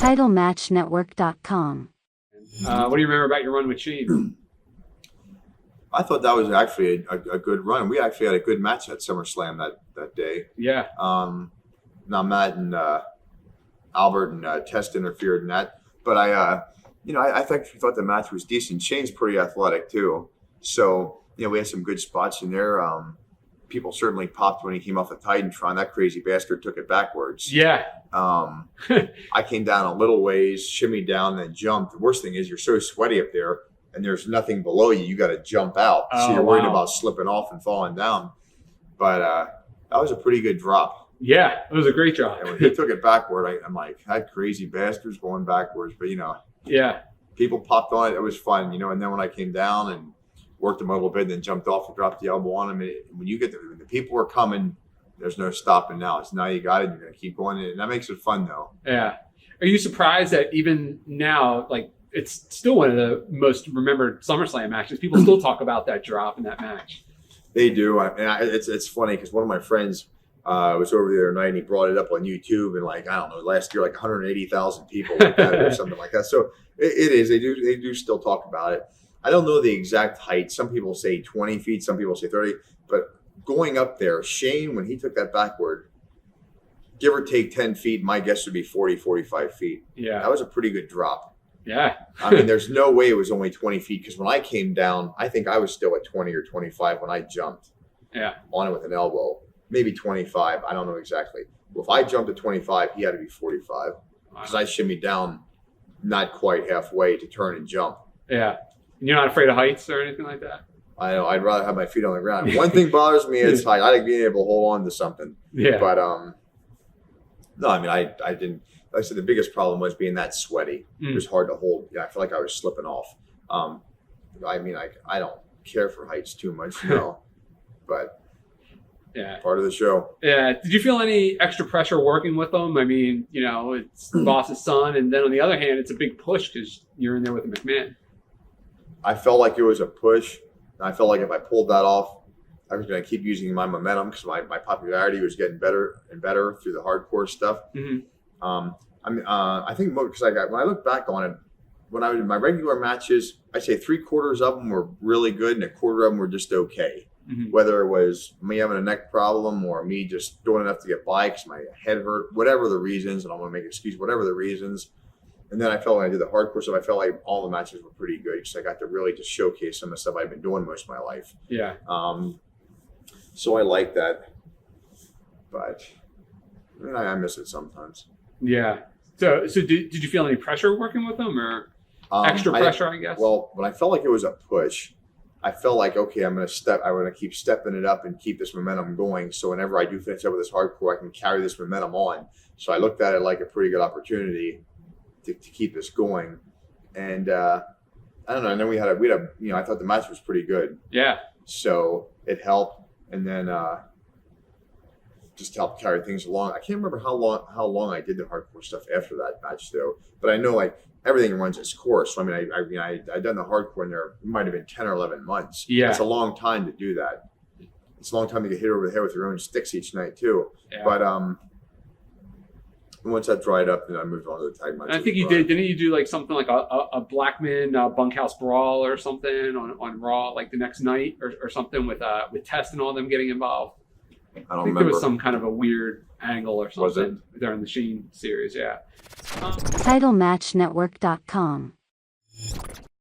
TitleMatchNetwork.com. What do you remember about your run with Shane? I thought that was actually a good run. We actually had a good match at SummerSlam that day. Yeah. Now Matt and Albert and Test interfered in that, but I actually thought the match was decent. Shane's pretty athletic too, so we had some good spots in there. People certainly popped when he came off the Titantron. That crazy bastard took it backwards. Yeah. I came down a little ways, shimmied down, then jumped. The worst thing is you're so sweaty up there, and there's nothing below you. You got to jump out, so you're worried about slipping off and falling down. But that was a pretty good drop. Yeah, it was a great drop. And when he took it backward, I'm like, that crazy bastard's going backwards. But yeah, people popped on it. It was fun, And then when I came down and worked him a little bit, then jumped off and dropped the elbow on him. When the people are coming, there's no stopping now. It's now you got it. You're going to keep going, and that makes it fun, though. Yeah. Are you surprised that even now, like, it's still one of the most remembered SummerSlam matches? People still talk about that drop in that match. They do. It's funny because one of my friends was over the other night and he brought it up on YouTube, and I don't know, last year 180,000 people looked at it or something like that. So it is. They do still talk about it. I don't know the exact height. Some people say 20 feet. Some people say 30. But going up there, Shane, when he took that backward, give or take 10 feet, my guess would be 40, 45 feet. Yeah. That was a pretty good drop. Yeah. There's no way it was only 20 feet because when I came down, I think I was still at 20 or 25 when I jumped. Yeah. On it with an elbow. Maybe 25. I don't know exactly. Well, if I jumped at 25, he had to be 45 because I shimmied down not quite halfway to turn and jump. Yeah. And you're not afraid of heights or anything like that? I know. I'd rather have my feet on the ground. One thing bothers me is height. I like being able to hold on to something. Yeah. But no, I didn't. Like I said, the biggest problem was being that sweaty. It was hard to hold. Yeah, I feel like I was slipping off. I don't care for heights too much, but yeah, part of the show. Yeah. Did you feel any extra pressure working with them? It's the boss's son, and then on the other hand, it's a big push because you're in there with the McMahon. I felt like it was a push. And I felt like if I pulled that off, I was going to keep using my momentum because my popularity was getting better and better through the hardcore stuff. Mm-hmm. I think because when I look back on it, when I was in my regular matches, I'd say 3/4 of them were really good and 1/4 of them were just okay. Mm-hmm. Whether it was me having a neck problem or me just doing enough to get by because my head hurt, whatever the reasons, and I want to make an excuse, whatever the reasons. And then I felt when I did the hardcore stuff, I felt like all the matches were pretty good because I got to really just showcase some of the stuff I've been doing most of my life. Yeah. So I like that, but I miss it sometimes. Yeah. So did you feel any pressure working with them or extra pressure, I guess? Well, when I felt like it was a push, I felt like, okay, I'm going to keep stepping it up and keep this momentum going. So whenever I do finish up with this hardcore, I can carry this momentum on. So I looked at it like a pretty good opportunity to keep this going. And I don't know. And then we had I thought the match was pretty good. Yeah. So it helped. And then just helped carry things along. I can't remember how long I did the hardcore stuff after that match though. But I know everything runs its course. So I'd done the hardcore in there. It might have been 10 or 11 months. Yeah. It's a long time to do that. It's a long time to get hit over the head with your own sticks each night too. Yeah. But once that dried up, then I moved on to the tag match. I think you did. Didn't you do something like a Blackman bunkhouse brawl or something on Raw the next night or something with Test and all them getting involved? I think remember. There was some kind of a weird angle or something during the Sheen series. Yeah. TitleMatchNetwork.com